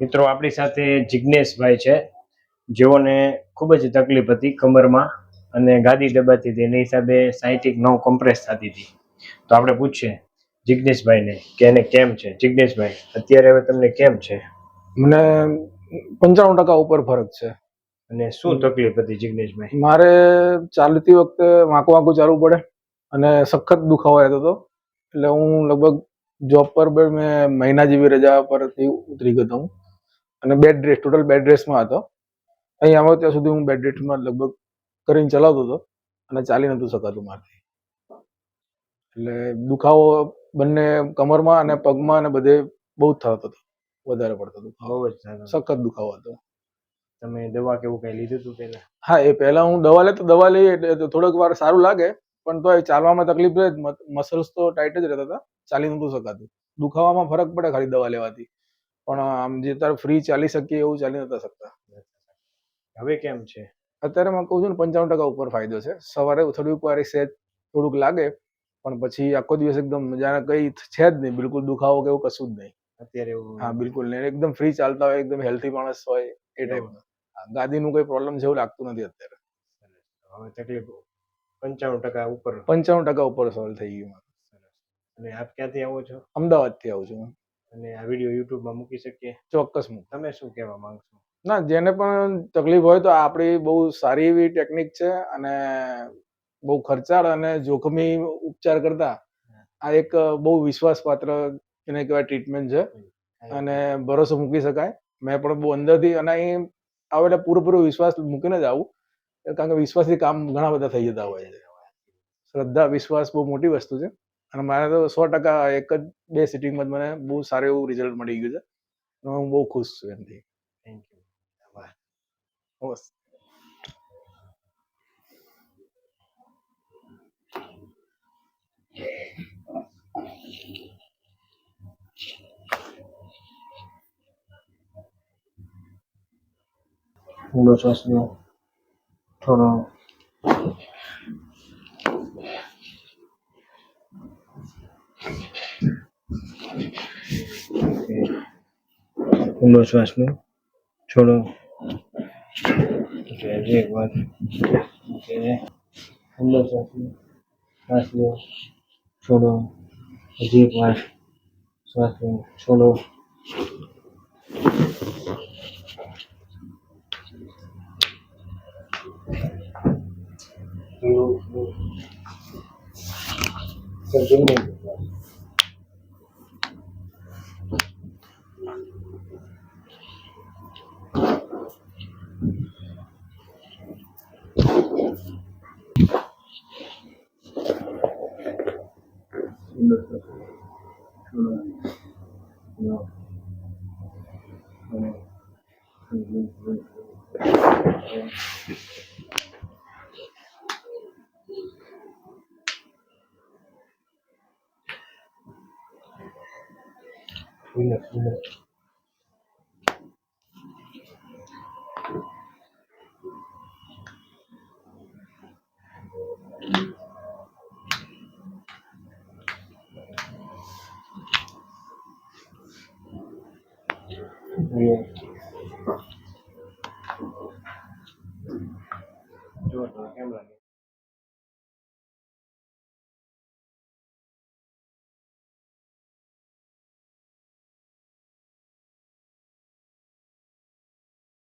મિત્રો આપણી સાથે જિજ્ઞેશભાઈ છે, જેઓને ખૂબ જ તકલીફ હતી કમરમાં અને ગાદી દબાતી હતી, એની હિસાબે 60-9 કોમ્પ્રેસ થતી હતી. તો આપણે પૂછીએ જિજ્ઞેશભાઈને કે એને કેમ છે. જિજ્ઞેશભાઈ, અત્યારે હવે તમને કેમ છે? મને 95% ઉપર ફરક છે. અને શું તકલીફ હતી જિજ્ઞેશભાઈ? મારે ચાલતી વખતે વાંકું વાંકું ચાલવું પડે અને સખત દુખાવો રહેતો હતો. એટલે હું લગભગ જોબ પર મેં મહિના જેવી રજા પરથી ઉતરી ગયો હું અને ટોટલ બેડ રેસ્ટમાં હતો. અહીં આવ્યો ત્યાં સુધી હું બેડ રેસ્ટમાં લગભગ કરીને ચલાવતો હતો અને ચાલી નહોતું શકાતું મારાથી. એટલે દુખાવો બંને કમરમાં અને પગમાં અને બધે બહુ જ થતો હતો, વધારે પડતો દુખાવો, બહુ જ સખત દુખાવો હતો. તમે દવા કેવું કઈ લીધું હતું પહેલા? હા, એ પહેલા હું દવા લઈ એટલે થોડોક વાર સારું લાગે, પણ તો ચાલવામાં તકલીફ રહે. મસલ્સ તો ટાઈટ જ રહેતા હતા, ચાલી નહોતું શકાતું. દુખાવામાં ફરક પડે ખાલી દવા લેવાથી, પણ આમ જે તારે ફ્રી ચાલી શકીએ એવું ચાલી નતા શકતા. હવે કેમ છે? અત્યારે હું કહું છું ને 95% ઉપર ફાયદો છે. સવારે થોડીક વાર સહેજ થોડુંક લાગે, પણ પછી આખો દિવસ એકદમ જાણે કઈ છે જ નહીં, બિલકુલ દુખાવો કે એવું કશું જ નહીં અત્યારે? હા, બિલકુલ નહીં. એકદમ ફ્રી ચાલતા હોય, એકદમ હેલ્ધી માણસ હોય એ ટાઈપનું. ગાદીનું કોઈ પ્રોબ્લેમ જેવું લાગતું નથી અત્યારે. હવે તકલીફ 95% ઉપર 95% ઉપર સોલ્વ થઈ ગયું. અને આપ ક્યાંથી આવો છો? અમદાવાદથી આવું છું. અને આ વિડીયો યુટ્યુબમાં મૂકી શકીએ? ચોક્કસ મૂક. તમે શું કહેવા માંગશો? ના, જેને પણ તકલીફ હોય તો આપણી બહુ સારી એવી ટેકનિક છે અને બહુ ખર્ચાળ અને જોખમી ઉપચાર કરતા આ એક બહુ વિશ્વાસપાત્ર એને કહેવાય ટ્રીટમેન્ટ છે અને ભરોસો મૂકી શકાય. મેં પણ બહુ અંદરથી અને અહીં આવે એટલે પૂરેપૂરો વિશ્વાસ મૂકીને જ આવું, કારણ કે વિશ્વાસથી કામ ઘણા બધા થઈ જતા હોય છે. શ્રદ્ધા, વિશ્વાસ બહુ મોટી વસ્તુ છે અને મારે તો 100% એક જ 2 સિટિંગમાં જ મને બહુ સારું એવું રિઝલ્ટ મળી ગયું છે. હું બહુ ખુશ છું એનાથી. Thank you. બસ. ઊંડો શ્વાસ લો, થોડો ઊંડો શ્વાસ લો, છોડો. હજી એક વાર. ઊંડો શ્વાસ લો, છોડો. હજી એક વાર. શ્વાસ લો, છોડો.